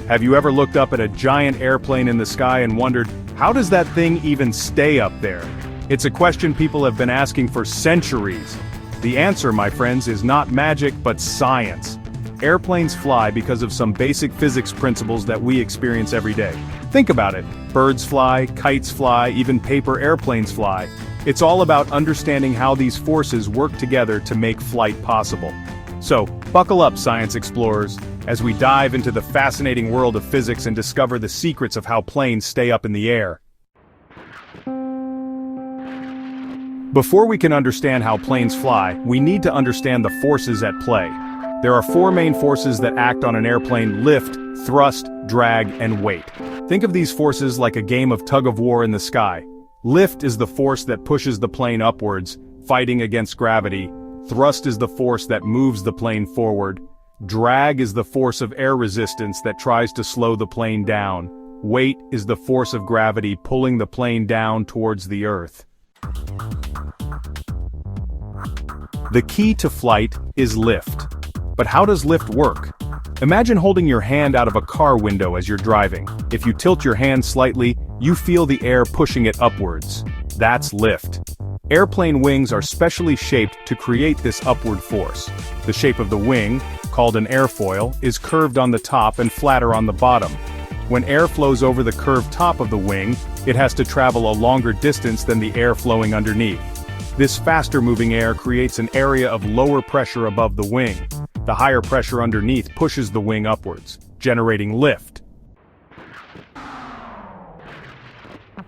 Have you ever looked up at a giant airplane in the sky and wondered, how does that thing even stay up there? It's a question people have been asking for centuries. The answer, my friends, is not magic but science. Airplanes fly because of some basic physics principles that we experience every day. Think about it. Birds fly, kites fly, even paper airplanes fly. It's all about understanding how these forces work together to make flight possible. So, buckle up, science explorers, as we dive into the fascinating world of physics and discover the secrets of how planes stay up in the air. Before we can understand how planes fly, we need to understand the forces at play. There are four main forces that act on an airplane: lift, thrust, drag, and weight. Think of these forces like a game of tug-of-war in the sky. Lift is the force that pushes the plane upwards, fighting against gravity. Thrust is the force that moves the plane forward. Drag is the force of air resistance that tries to slow the plane down. Weight is the force of gravity pulling the plane down towards the earth. The key to flight is lift. But how does lift work? Imagine holding your hand out of a car window as you're driving. If you tilt your hand slightly, you feel the air pushing it upwards. That's lift. Airplane wings are specially shaped to create this upward force. The shape of the wing, called an airfoil, is curved on the top and flatter on the bottom. When air flows over the curved top of the wing, it has to travel a longer distance than the air flowing underneath. This faster moving air creates an area of lower pressure above the wing. The higher pressure underneath pushes the wing upwards, generating lift.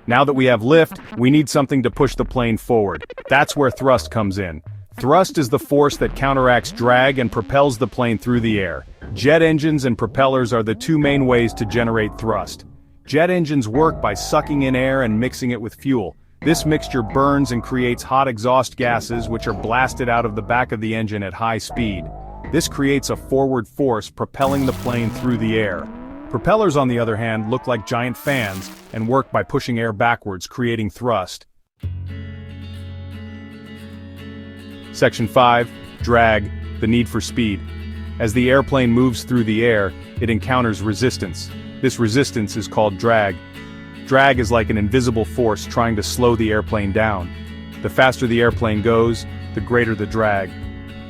Now that we have lift, we need something to push the plane forward. That's where thrust comes in. Thrust is the force that counteracts drag and propels the plane through the air. Jet engines and propellers are the two main ways to generate thrust. Jet engines work by sucking in air and mixing it with fuel. This mixture burns and creates hot exhaust gases which are blasted out of the back of the engine at high speed. This creates a forward force propelling the plane through the air. Propellers, on the other hand, look like giant fans and work by pushing air backwards, creating thrust. Section 5. Drag, the need for speed. As the airplane moves through the air, it encounters resistance. This resistance is called drag. Drag is like an invisible force trying to slow the airplane down. The faster the airplane goes, the greater the drag.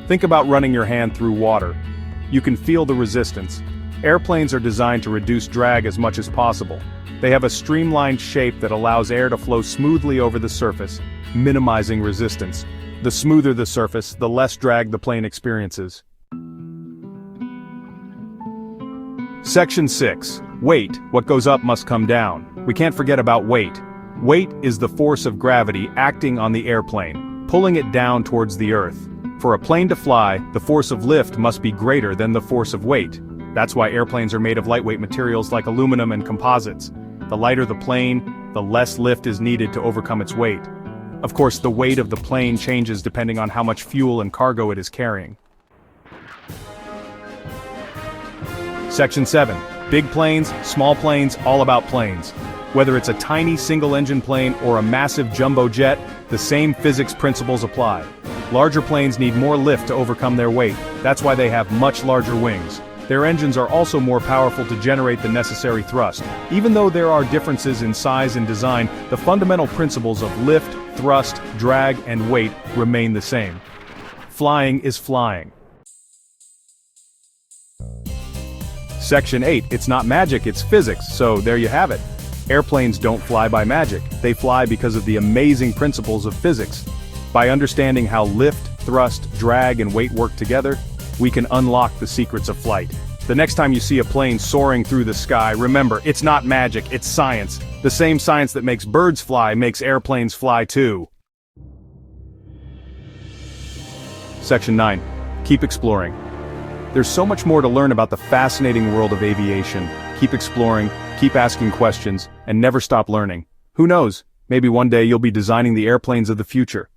Think about running your hand through water. You can feel the resistance. Airplanes are designed to reduce drag as much as possible. They have a streamlined shape that allows air to flow smoothly over the surface, minimizing resistance. The smoother the surface, the less drag the plane experiences. Section 6. Weight. What goes up must come down. We can't forget about weight. Weight is the force of gravity acting on the airplane, pulling it down towards the earth. For a plane to fly, the force of lift must be greater than the force of weight. That's why airplanes are made of lightweight materials like aluminum and composites. The lighter the plane, the less lift is needed to overcome its weight. Of course, the weight of the plane changes depending on how much fuel and cargo it is carrying. Section 7. Big planes, small planes, all about planes. Whether it's a tiny single-engine plane or a massive jumbo jet, the same physics principles apply. Larger planes need more lift to overcome their weight. That's why they have much larger wings. Their engines are also more powerful to generate the necessary thrust. Even though there are differences in size and design, the fundamental principles of lift, thrust, drag, and weight remain the same. Flying is flying. Section 8. It's not magic, it's physics, so there you have it. Airplanes don't fly by magic. They fly because of the amazing principles of physics. By understanding how lift, thrust, drag, and weight work together, we can unlock the secrets of flight. The next time you see a plane soaring through the sky, remember, it's not magic, it's science. The same science that makes birds fly makes airplanes fly too. Section 9. Keep exploring. There's so much more to learn about the fascinating world of aviation. Keep exploring, keep asking questions, and never stop learning. Who knows, maybe one day you'll be designing the airplanes of the future.